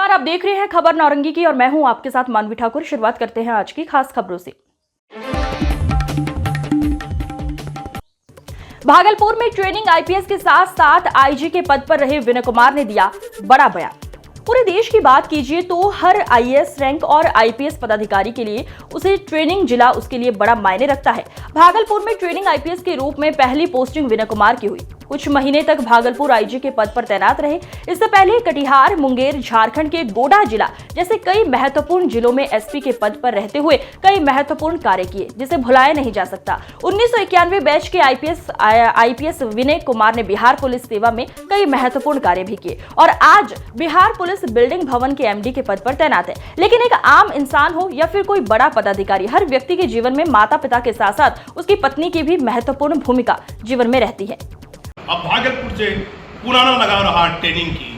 नमस्कार, आप देख रहे हैं खबर नारंगी की और मैं हूं आपके साथ मानवी ठाकुर। शुरुआत करते हैं आज की खास खबरों से। भागलपुर में ट्रेनिंग आईपीएस के साथ साथ आईजी के पद पर रहे विनय कुमार ने दिया बड़ा बयान। पूरे देश की बात कीजिए तो हर आईएएस रैंक और आईपीएस पदाधिकारी के लिए उसे ट्रेनिंग जिला उसके लिए बड़ा मायने रखता है। भागलपुर में ट्रेनिंग आईपीएस के रूप में पहली पोस्टिंग विनय कुमार की हुई। कुछ महीने तक भागलपुर आईजी के पद पर तैनात रहे। इससे पहले कटिहार, मुंगेर, झारखंड के गोड्डा जिला जैसे कई महत्वपूर्ण जिलों में एसपी के पद पर रहते हुए कई महत्वपूर्ण कार्य किए, जिसे भुलाया नहीं जा सकता। 1991 बैच के आईपीएस विनय कुमार ने बिहार पुलिस सेवा में कई महत्वपूर्ण कार्य भी किए और आज बिहार पुलिस बिल्डिंग भवन के एमडी के पद पर तैनात है। लेकिन एक आम इंसान हो या फिर कोई बड़ा पदाधिकारी, हर व्यक्ति के जीवन में माता पिता के साथ साथ उसकी पत्नी की भी महत्वपूर्ण भूमिका जीवन में रहती है। अब भागलपुर से पुराना लगा रहा ट्रेनिंग की,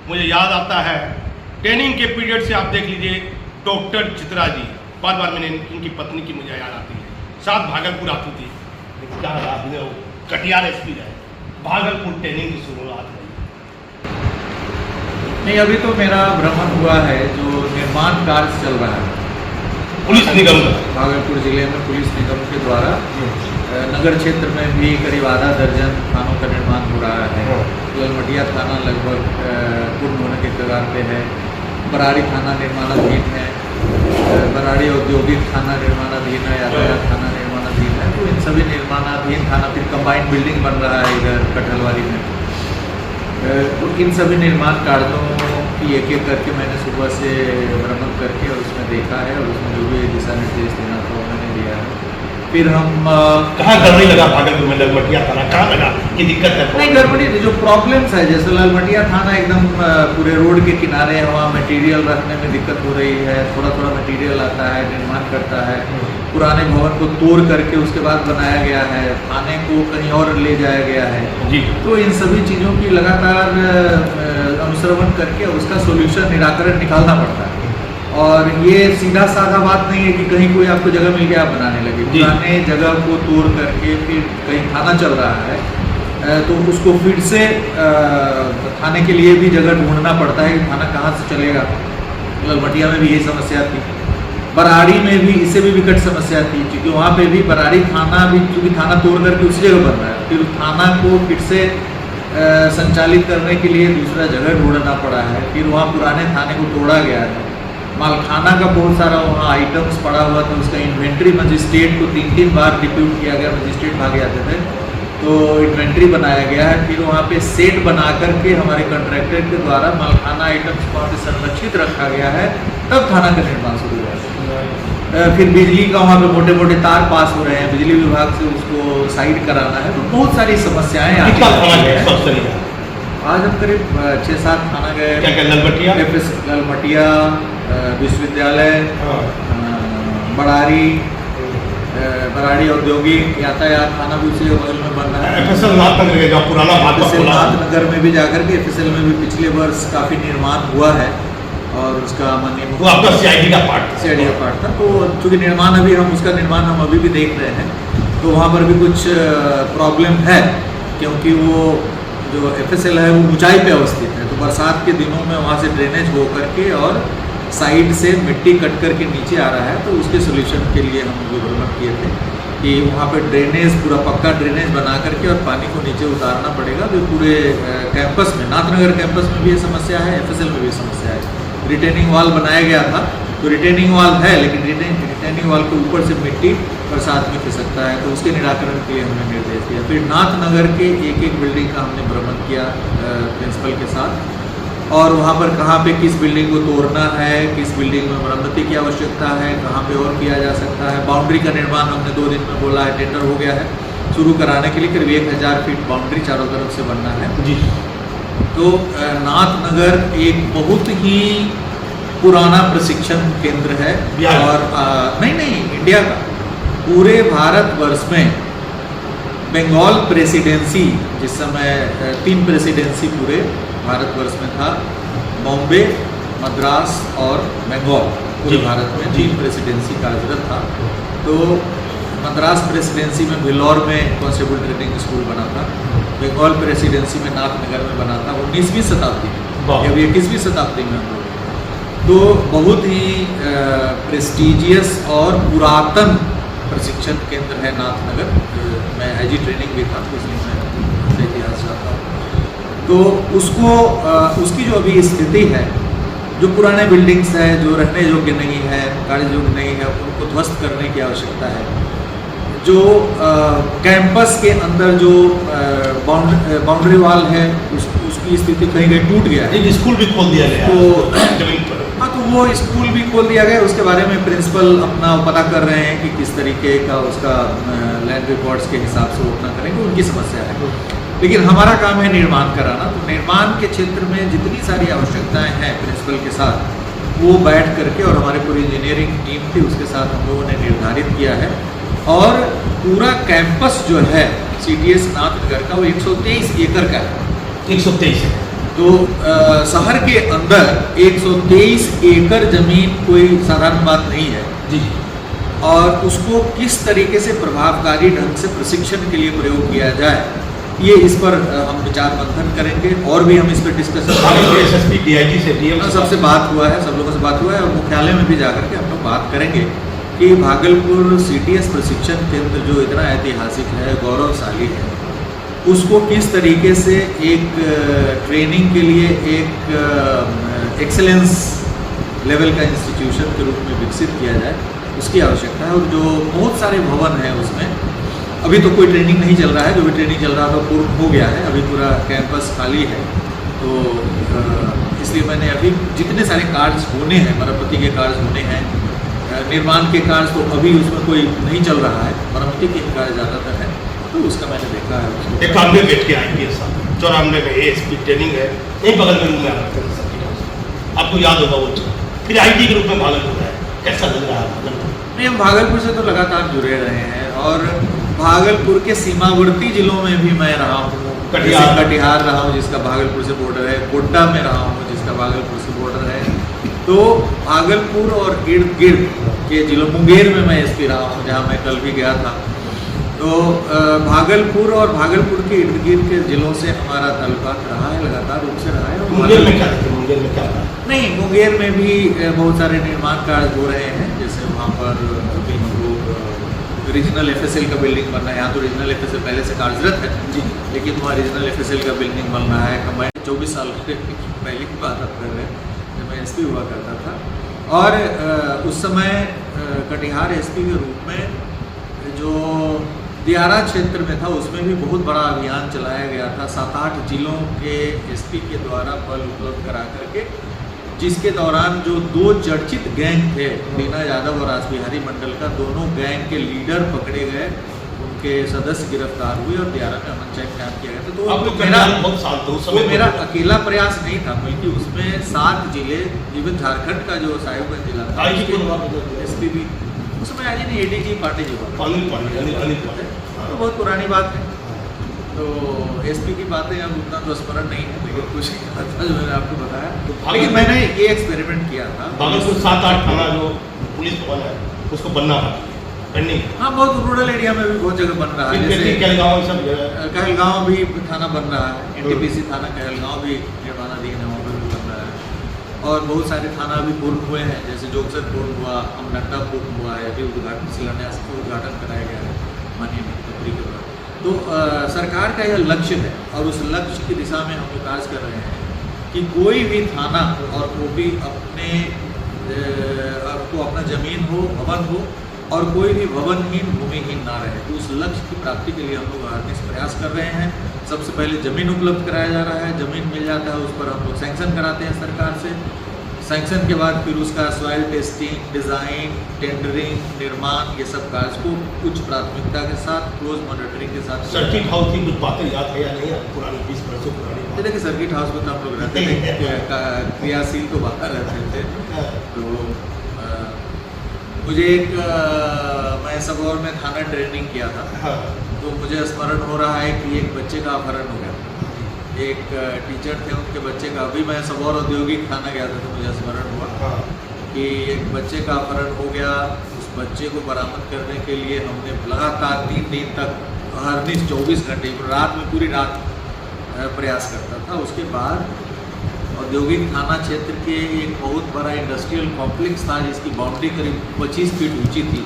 मुझे याद आता है ट्रेनिंग के पीरियड से। आप देख लीजिए डॉक्टर चित्रा जी, बार बार मैंने इनकी पत्नी की मुझे याद आती है, साथ भागलपुर आती थी। कटिहार एसपी रहे, भागलपुर ट्रेनिंग की शुरुआत हुई। नहीं, अभी तो मेरा भ्रमण हुआ है जो निर्माण कार्य चल रहा है पुलिस निगम भागलपुर जिले में। पुलिस निगम के द्वारा नगर क्षेत्र में भी करीब आधा दर्जन थानों का निर्माण हो रहा है। ललमटिया थाना लगभग पूर्ण होने के कगार पे है। बराड़ी थाना निर्माणाधीन है। बराड़ी औद्योगिक थाना निर्माणाधीन है। यातायात थाना निर्माणाधीन है। तो इन सभी निर्माणाधीन थाना, फिर कंबाइंड बिल्डिंग बन रहा है इधर कटहलवारी में। तो इन सभी निर्माण कार्यों की एक एक करके मैंने सुबह से भ्रमण करके और उसमें देखा है और उसमें जो भी दिशा निर्देश देना था वो मैंने दिया है। फिर हम कहाँ गड़बड़ी लगा भागलपुर में? ललमटिया थाना कहाँ लगा कि दिक्कत है? नहीं, गड़बड़ी जो प्रॉब्लम्स है, जैसे ललमटिया थाना एकदम पूरे रोड के किनारे है, वहाँ मटेरियल रखने में दिक्कत हो रही है। थोड़ा थोड़ा मटेरियल आता है, निर्माण करता है। पुराने भवन को तोड़ करके उसके बाद बनाया गया है, थाने को कहीं और ले जाया गया है जी। तो इन सभी चीज़ों की लगातार अनुश्रवण करके उसका सोल्यूशन, निराकरण निकालना पड़ता है। और ये सीधा साधा बात नहीं है कि कहीं कोई आपको जगह मिल गया आप बनाने लगे। पुराने जगह को तोड़ करके फिर कहीं थाना चल रहा है तो उसको फिर से थाने के लिए भी जगह ढूंढना पड़ता है कि थाना कहाँ से चलेगा। ललमटिया में भी यही समस्या थी, बराड़ी में भी इससे भी विकट समस्या थी, क्योंकि वहाँ पे भी बराड़ी थाना भी चूँकि थाना तोड़ करके उसी जगह बन रहा है। फिर थाना को फिर से संचालित करने के लिए दूसरा जगह ढूंढना पड़ा है। फिर वहाँ पुराने थाने को तोड़ा गया है। मालखाना का बहुत सारा वहाँ आइटम्स पड़ा हुआ था, उसका इन्वेंट्री मजिस्ट्रेट को 3-3 बार डिप्यूट किया गया, मजिस्ट्रेट भाग जाते थे तो इन्वेंट्री बनाया गया है। फिर वहाँ पे सेट बना करके हमारे कॉन्ट्रैक्टर के द्वारा मालखाना आइटम्स को वहाँ पे संरक्षित रखा गया है, तब थाना का निर्माण शुरू हुआ। फिर बिजली का वहाँ पे मोटे मोटे तार पास हो रहे हैं, बिजली विभाग से उसको साइड कराना है। तो बहुत सारी समस्याएं आज हम करीब 6-7 थाना गए। ललमटिया विश्वविद्यालय, बराड़ी औद्योगिक, यातायात थाना भी उसी बगल में बन रहा है। नाथनगर में भी जाकर के एफएसएल में भी पिछले वर्ष काफ़ी निर्माण हुआ है और उसका माननीय सीआईडी का पार्ट था। तो चूँकि निर्माण अभी उसका निर्माण हम अभी भी देख रहे हैं, तो वहाँ पर भी कुछ प्रॉब्लम है, क्योंकि वो जो एफएसएल है वो ऊंचाई पे अवस्थित है। तो बरसात के दिनों में वहाँ से ड्रेनेज हो करके और साइड से मिट्टी कट करके नीचे आ रहा है। तो उसके सोल्यूशन के लिए हम जो भ्रमण किए थे कि वहाँ पे ड्रेनेज, पूरा पक्का ड्रेनेज बना करके और पानी को नीचे उतारना पड़ेगा। जो पूरे कैंपस में, नाथनगर कैंपस में भी ये समस्या है, एफएसएल में भी समस्या है। रिटेनिंग वॉल बनाया गया था, तो रिटेनिंग वॉल है, लेकिन रिटेनिंग वॉल के ऊपर से मिट्टी बरसात में खिसकता है, तो उसके निराकरण के लिए हमने निर्देश दिया। फिर नाथनगर के एक बिल्डिंग का हमने भ्रमण किया प्रिंसिपल के साथ, और वहाँ पर कहाँ पे किस बिल्डिंग को तोड़ना है, किस बिल्डिंग में मरम्मती की आवश्यकता है, कहाँ पे और किया जा सकता है। बाउंड्री का निर्माण हमने 2 दिन में बोला है, टेंडर हो गया है शुरू कराने के लिए। करीब 1000 फीट बाउंड्री चारों तरफ से बनना है जी। तो नाथनगर एक बहुत ही पुराना प्रशिक्षण केंद्र है और नहीं इंडिया का, पूरे भारतवर्ष में बंगाल प्रेसिडेंसी, जिस समय 3 प्रेसिडेंसी पूरे भारतवर्ष में था, बॉम्बे, मद्रास और बंगाल, पूरे भारत में 3 प्रेसिडेंसी कार्यरत था। तो मद्रास प्रेसिडेंसी में बिलौर में कांस्टेबल ट्रेनिंग स्कूल बना था, बंगाल प्रेसिडेंसी में नाथनगर में बना था 19वीं शताब्दी में, अभी 21वीं शताब्दी में हम लोग। तो बहुत ही प्रेस्टिजियस और पुरातन प्रशिक्षण केंद्र है नाथनगर। मैं आईजी ट्रेनिंग भी था तो इसलिए मैं इतिहास जानता हूँ। तो उसकी जो अभी स्थिति है, जो पुराने बिल्डिंग्स है, जो रहने योग्य नहीं है, कार्य योग्य नहीं है, उनको ध्वस्त करने की आवश्यकता है। जो कैंपस के अंदर जो बाउंड्री वॉल है उसकी स्थिति कहीं कहीं टूट गया है। एक स्कूल भी खोल दिया गया तो जमीन पर। हाँ, तो वो स्कूल भी खोल दिया गया। उसके बारे में प्रिंसिपल अपना पता कर रहे हैं कि किस तरीके का उसका लैंड रिकॉर्ड्स के हिसाब से वो अपना करेंगे, उनकी समस्या है। लेकिन हमारा काम है निर्माण कराना। तो निर्माण के क्षेत्र में जितनी सारी आवश्यकताएं हैं प्रिंसिपल के साथ, वो बैठ करके और हमारे पूरी इंजीनियरिंग टीम थी उसके साथ हम लोगों ने निर्धारित किया है। और पूरा कैंपस जो है CTS नाथनगर का वो 123 एकड़ का है। 123 है। तो शहर के अंदर 123 एकड़ जमीन कोई साधारण बात नहीं है जी। और उसको किस तरीके से प्रभावकारी ढंग से प्रशिक्षण के लिए प्रयोग किया जाए, ये इस पर हम विचार मंथन करेंगे। और भी हम इस पर डिस्कशन करेंगे। SSP DIG से DM सबसे बात हुआ है, सब लोगों से बात हुआ है। और मुख्यालय में भी जाकर के हम लोग बात करेंगे कि भागलपुर CTS प्रशिक्षण केंद्र जो इतना ऐतिहासिक है, गौरवशाली है, उसको किस तरीके से एक ट्रेनिंग के लिए एक एक्सेलेंस लेवल का इंस्टीट्यूशन के रूप में विकसित किया जाए, उसकी आवश्यकता है। और जो बहुत सारे भवन हैं उसमें अभी तो कोई ट्रेनिंग नहीं चल रहा है। जो भी ट्रेनिंग चल रहा था पूर्ण हो गया है, अभी पूरा कैंपस खाली है। तो इसलिए मैंने अभी जितने सारे कार्य होने हैं, मरम्मती के कार्य होने हैं, निर्माण के कार्य तो अभी उसमें कोई नहीं चल रहा है, मरम्मती के कार्य ज़्यादातर है। तो उसका मैंने देखा है। 91 बैठ के IPS 94 में ASP ट्रेनिंग है, एक बगल में रूम में आपको याद होगा वो। फिर IT के रूप में भागलपुर है, कैसा लग रहा है भागलपुर? नहीं, हम भागलपुर से तो लगातार जुड़े रहे हैं और भागलपुर के सीमावर्ती जिलों में भी मैं रहा हूँ। कटिहार रहा हूँ जिसका भागलपुर से बॉर्डर है, गोड्डा में रहा हूँ जिसका भागलपुर से बॉर्डर है। तो भागलपुर और इर्द गिर्द के जिलों, मुंगेर में मैं SP रहा हूँ जहाँ मैं कल भी गया था। तो भागलपुर और भागलपुर के इर्द गिर्द के जिलों से हमारा ताल्लुकात रहा है, लगातार रूप से रहा है। मुंगेर में क्या देखिए, मुंगेर में क्या रहा? नहीं, मुंगेर में भी बहुत सारे निर्माण कार्य हो रहे हैं। जैसे वहाँ पर अभी हम लोग रीजनल FSL का बिल्डिंग बन रहा है। यहाँ तो रीजनल FSL पहले से कार्यरत है जी, लेकिन वहाँ रीजनल FSL का बिल्डिंग बन रहा है। कंबाइंड 24 साल पहले की बात आप कर रहे हैं जब मैं SP हुआ करता था। और उस समय कटिहार SP के रूप में जो दियारा क्षेत्र में था उसमें भी बहुत बड़ा अभियान चलाया गया था। 7-8 जिलों के SP के द्वारा बल उपलब्ध करा करके, जिसके दौरान जो 2 चर्चित गैंग थे, रीना यादव और रासबिहारी मंडल का, दोनों गैंग के लीडर पकड़े गए, उनके सदस्य गिरफ्तार हुए और दियारा में अमन चैन कायम किया गया था। तो मेरा अकेला प्रयास नहीं था, बल्कि उसमें 7 जिले, इवन झारखंड का जो साहिबगंज जिला था SP भी उसमें आज नहीं, ADG पांडे जी तो बहुत पुरानी बात है। तो SP की बातें अब उतना तो स्मरण नहीं है, लेकिन कुछ जो मैंने आपको बताया। लेकिन मैंने ये एक्सपेरिमेंट किया था। भागलपुर 7-8 थाना जो पुलिस भवन है उसको बनना बाकी। हाँ, बहुत रूरल एरिया में भी बहुत जगह बन रहा है। जैसे कहलगांव भी थाना बन रहा है, NTPC थाना कहलगांव भी निर्माणाधीन है, वहाँ पर भी बन रहा है। और बहुत सारे थाना भी पूर्ण हुए हैं, जैसे जोगसर पूर्ण हुआ, अमनड्डा पूर्ण हुआ है, अभी उद्घाटन शिलान्यास उद्घाटन कराया गया है माननीय मुख्यमंत्री के द्वारा। तो सरकार का यह लक्ष्य है और उस लक्ष्य की दिशा में हम विकास कर रहे हैं कि कोई भी थाना और वो भी अपना जमीन हो, भवन हो, और कोई भी भवनहीन, भूमिहीन ना रहे। तो उस लक्ष्य की प्राप्ति के लिए हम लोग अहर्निश प्रयास कर रहे हैं। सबसे पहले ज़मीन उपलब्ध कराया जा रहा है, ज़मीन मिल जाता है, उस पर हम लोग सैंक्शन कराते हैं सरकार से। सैंक्शन के बाद फिर उसका सॉइल टेस्टिंग, डिज़ाइन, टेंडरिंग, निर्माण, ये सब कार्य को उच्च प्राथमिकता के साथ, क्लोज मॉनिटरिंग के साथ। सर्किट हाउस की कुछ बातें याद है या नहीं? पुरानी 20 वर्षों पुरानी। देखिए, सर्किट हाउस में तो हम लोग रहते थे, क्रियाशील तो बाहर रहते थे। तो मुझे मैं सबौर में थाना ट्रेनिंग किया था। तो मुझे स्मरण हो रहा है कि एक बच्चे का अपहरण हो गया। एक टीचर थे, उनके बच्चे का, अभी मैं सबौर औद्योगिक थाना गया था तो मुझे स्मरण हुआ कि एक बच्चे का अपहरण हो गया। उस बच्चे को बरामद करने के लिए हमने लगातार 3 दिन तक अहर्निश 24 घंटे, रात में पूरी रात प्रयास करता था। उसके बाद औद्योगिक थाना क्षेत्र के एक बहुत बड़ा इंडस्ट्रियल कॉम्प्लेक्स था जिसकी बाउंड्री करीब 25 फीट ऊंची थी,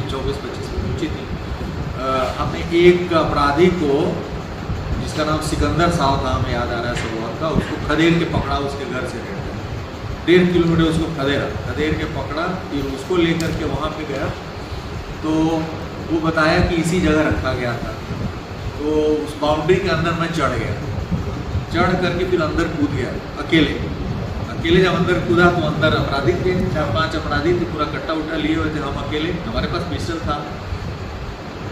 24-25 फीट ऊंची थी। हमने एक अपराधी को जिसका नाम सिकंदर साहब था, हमें याद आ रहा है सब का, उसको खदेड़ के पकड़ा, उसके घर से 1.5 किलोमीटर उसको खदेड़ के पकड़ा। फिर उसको लेकर के वहाँ पे गया तो वो बताया कि इसी जगह रखा गया था। तो उस बाउंड्री के अंदर मैं चढ़ करके फिर अंदर कूद गया अकेले जब अंदर कूदा तो अंदर अपराधी थे, 4-5 अपराधी थे, पूरा कट्टा उट्टा लिए हुए थे, हम अकेले, हमारे पास पिस्टल था।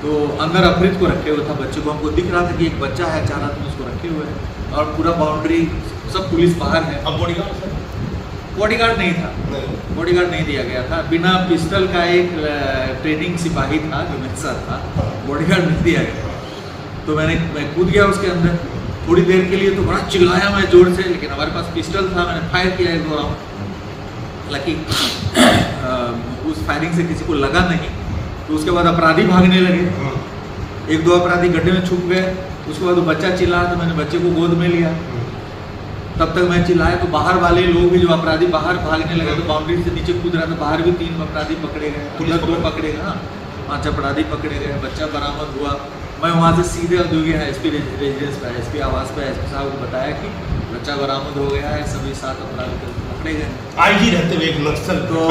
तो अंदर अफरीद को रखे हुए था, बच्चे को हमको दिख रहा था कि एक बच्चा है, 4 आदमी उसको रखे हुए हैं और पूरा बाउंड्री सब पुलिस बाहर है। अब बॉडीगार्ड नहीं था, बॉडीगार्ड नहीं दिया गया था, बिना पिस्टल का एक ट्रेनिंग सिपाही था जो मेरे साथ था, बॉडीगार्ड नहीं दिया गया। तो मैं कूद गया उसके अंदर, थोड़ी देर के लिए तो बड़ा चिल्लाया मैं जोर से, लेकिन हमारे पास पिस्टल था, मैंने फायर किया 1-2 राउंड, हालांकि उस फायरिंग से किसी को लगा नहीं। तो उसके बाद अपराधी भागने लगे, 1-2 अपराधी गड्ढे में छुप गए। उसके बाद वो बच्चा चिल्लाया तो मैंने बच्चे को गोद में लिया। तब तक मैं चिल्लाया तो बाहर वाले लोग भी, जो अपराधी बाहर भागने लगे, तो बाउंड्री से नीचे कूद रहा था, बाहर भी 3 अपराधी पकड़े गए, पुलिस 2 पकड़े गए, 5 अपराधी पकड़े गए, बच्चा बरामद हुआ। मैं वहाँ से सीधे औद्योगिक एसपी रेजिडेंस पे, एसपी आवास पे एसपी साहब को बताया कि बच्चा बरामद हो गया है, सभी 7 अपराधी पकड़े गए। आईजी रहते हुए एक नक्सल तो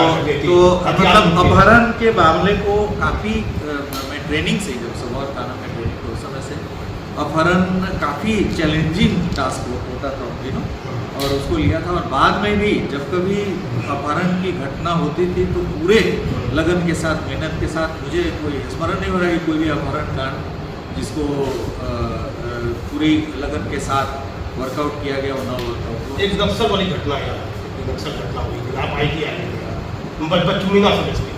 मतलब अपहरण के मामले को काफ़ी मैं ट्रेनिंग से, जब सबौर थाना में ट्रेनिंग तो उस समय से अपहरण काफ़ी चैलेंजिंग टास्क होता था दिनों, और उसको लिया था। और बाद में भी जब कभी अपहरण की घटना होती थी तो पूरे लगन के साथ, मेहनत के साथ, मुझे कोई स्मरण नहीं हो रहा कि कोई भी अपहरण कांड जिसको पूरी लगन के साथ वर्कआउट किया गया हो, ना वर्कआउट। एक नक्सल वाली घटना यार, नक्सल घटना हुई थी, आप आईटी आए थे, बचमीना समझते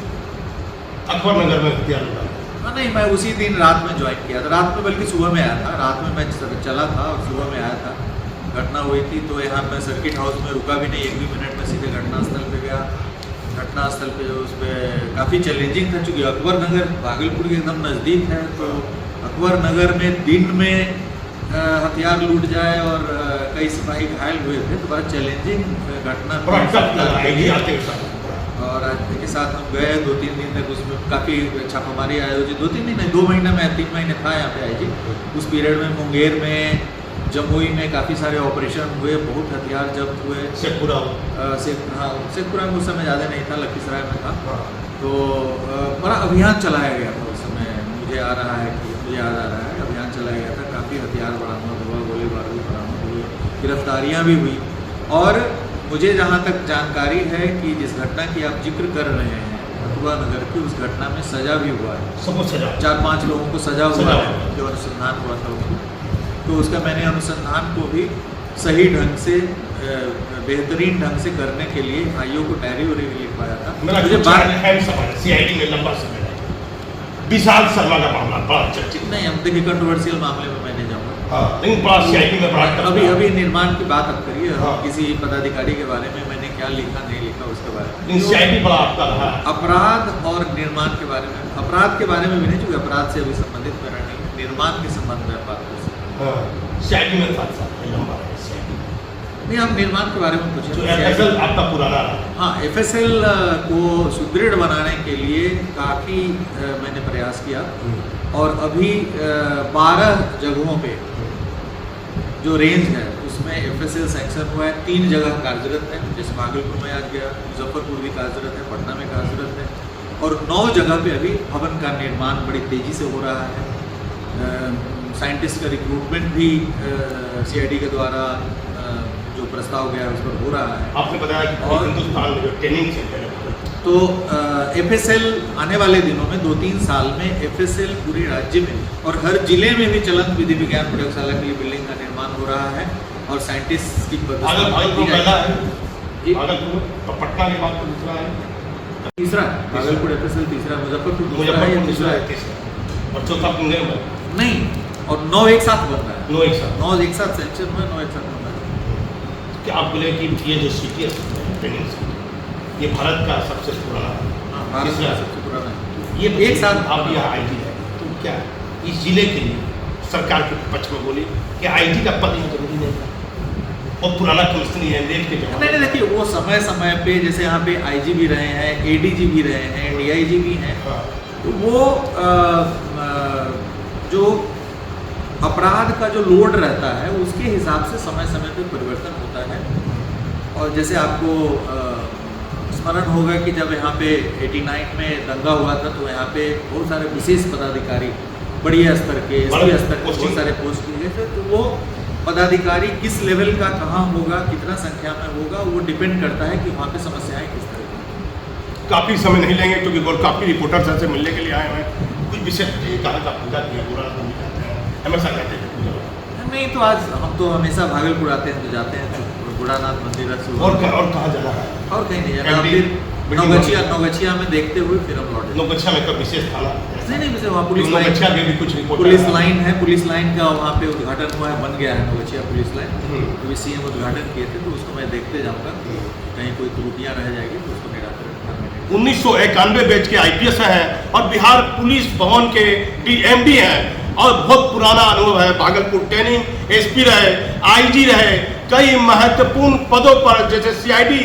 अकबर नगर में हथियार लगा। हाँ नहीं, मैं उसी दिन रात में ज्वाइन किया था, रात में बल्कि सुबह में आया था, रात में मैं चला था और सुबह में आया था। घटना हुई थी तो यहाँ मैं सर्किट हाउस में रुका भी नहीं, 1 भी मिनट में सीधे घटनास्थल पे गया। घटनास्थल पे जो उस पर काफ़ी चैलेंजिंग था, चूँकि अकबर नगर भागलपुर के एकदम नज़दीक है, तो अकबर नगर में दिन में हथियार लूट जाए और कई सिपाही घायल हुए थे, तो बड़ा चैलेंजिंग घटना। और आज के साथ हम गए 2-3 दिन तक, उसमें काफ़ी छापामारी आयोजित, 2-3 दिन नहीं, 2 महीना में 3 महीने था यहाँ पे आईजी। उस पीरियड में मुंगेर में, जमुई में काफ़ी सारे ऑपरेशन हुए, बहुत हथियार जब्त हुए। शेखपुरा में उस समय ज़्यादा नहीं था, लखीसराय में था। तो बड़ा अभियान चलाया गया था उस समय, मुझे याद आ रहा है अभियान चलाया गया था, काफ़ी हथियार बरामद हुआ, गोली बारूद बरामद हुए, गिरफ्तारियाँ भी हुई। और मुझे जहाँ तक जानकारी है कि जिस घटना की आप जिक्र कर रहे हैं अकबर नगर की, उस घटना में सजा भी हुआ है, सबको सजा, 4-5 लोगों को सजा हुआ है, जो अनुसंधान हुआ था उसको। तो उसका मैंने अनुसंधान को भी सही ढंग से, बेहतरीन ढंग से करने के लिए भाइयों को डायरी वायरी भी लिखवाया था। मुझे बात सीआईडी में लंबा समय विशाल शर्मा का मामला बड़ा चर्चित। नहीं, हम देखिए कंट्रोवर्शियल मामले में मैं नहीं जाऊँगा। लेकिन बड़ा सीआईडी में बड़ा अभी निर्माण की बात आप करिए, किसी पदाधिकारी के बारे में मैंने क्या लिखा नहीं लिखा उसके बारे में। सीआईडी बड़ा आपका रहा, अपराध और निर्माण के बारे में, अपराध के बारे में भी नहीं, क्योंकि अपराध से अभी संबंधित मेरा नहीं, निर्माण के संबंध में बात कर सकते हैं। सीआईडी में था लंबा नहीं, आप निर्माण के बारे में पूछे। एफएसएल आपका पुराना रहा। हाँ, एफएसएल को सुदृढ़ बनाने के लिए काफ़ी मैंने प्रयास किया, और अभी 12 जगहों पे जो रेंज है उसमें एफएसएल सैंक्शन हुआ है। 3 जगह कार्यरत है, जैसे भागलपुर में आज गया, मुजफ्फरपुर भी कार्यरत है, पटना में कार्यरत है, और 9 जगह पे अभी भवन का निर्माण बड़ी तेज़ी से हो रहा है। साइंटिस्ट का रिक्रूटमेंट भी सीआईडी के द्वारा जो प्रस्ताव गया है उस पर हो रहा है। आपने बताया कि और हिंदुस्तान में जो ट्रेनिंग सेंटर है, तो एफएसएल आने वाले दिनों में 2-3 साल में एफएसएल पूरे राज्य में और हर जिले में भी चलंत विधि विज्ञान प्रयोगशाला के लिए बिल्डिंग का निर्माण हो रहा है, और साइंटिस्ट की पटना के बाद तो दूसरा है, तीसरा भागलपुर एफएसएल, तीसरा मुजफ्फरपुर तीसरा और चौथा मुंगेर में नहीं, और 9 एक साथ बन रहा है, 9 एक साथ सेक्शन में 9 एक साथ बन रहा है। क्या आप बोले कि ये जो सिटी है ट्रेनिंग सिटी, ये भारत का सबसे पुराना, भारत का सबसे पुराना, ये एक साथ आप यहाँ आईटी है, तो क्या इस जिले के लिए सरकार के पक्ष में बोली कि आईटी का पद यहाँ जरूरी नहीं था? बहुत पुराना कमिश्नरी है, देश के जवान। नहीं देखिए, वो समय समय पे जैसे यहाँ पे आईजी भी रहे हैं, एडीजी भी रहे हैं, डीआईजी भी हैं, तो वो जो अपराध का जो लोड रहता है उसके हिसाब से समय समय पे परिवर्तन होता है। और जैसे आपको स्मरण होगा कि जब यहाँ पे 89 में दंगा हुआ था तो यहाँ पे बहुत सारे विशेष पदाधिकारी बड़ी स्तर के, एसपी स्तर के बहुत सारे पोस्ट किए गए थे। तो वो पदाधिकारी किस लेवल का कहाँ होगा, कितना संख्या में होगा, वो डिपेंड करता है कि वहाँ पे समस्याएं किस तरह की। काफ़ी समय नहीं लेंगे क्योंकि काफ़ी रिपोर्टर से मिलने के लिए आए हैं। कुछ विशेष कहा का पूजा किया, पूरा जाते हैं, हमेशा जाते हैं पूजा। नहीं तो आज हम तो हमेशा भागलपुर आते हैं तो जाते हैं बुढ़ानाथ मंदिर और कहाँ जाना है? और कहीं नहीं जाना। फिर नौगछिया में देखते हुए फिर हम लौटे। नौगछिया में कोई विशेष थाना नहीं वहाँ पुलिस लाइन, नौगछिया के भी कुछ रिपोर्ट पुलिस लाइन है, पुलिस लाइन का वहाँ पे उद्घाटन हुआ है, बन गया है नौगछिया पुलिस लाइन। तो सीएम उद्घाटन किए थे, तो उसको मैं देखते जाऊँगा, कहीं कोई त्रुटियाँ रह जाएगी तो उसको निराकरण करने। 1991 बैच के IPS हैं और बिहार पुलिस भवन के DMD हैं और बहुत पुराना अनुभव है। भागलपुर ट्रेनिंग एसपी रहे, IG रहे, कई महत्वपूर्ण पदों पर, जैसे CID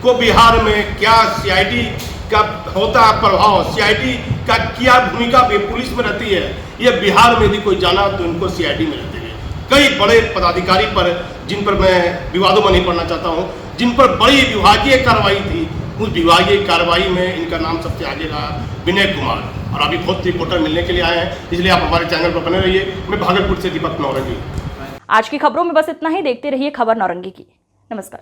को बिहार में क्या CID का होता है प्रभाव, CID का क्या भूमिका भी पुलिस में रहती है, ये बिहार में भी कोई जाना तो इनको CID में रहते हैं। कई बड़े पदाधिकारी पर, जिन पर मैं विवादों में नहीं पढ़ना चाहता हूँ, जिन पर बड़ी विभागीय कार्रवाई थी, उस विभागीय कार्रवाई में इनका नाम सबसे आगे रहा विनय कुमार। और अभी बहुत रिपोर्टर मिलने के लिए आए हैं, इसलिए आप हमारे चैनल पर बने रहिए। मैं भागलपुर से दीपक नौरंगी। आज की खबरों में बस इतना ही। देखते रहिए खबर नौरंगी की। नमस्कार।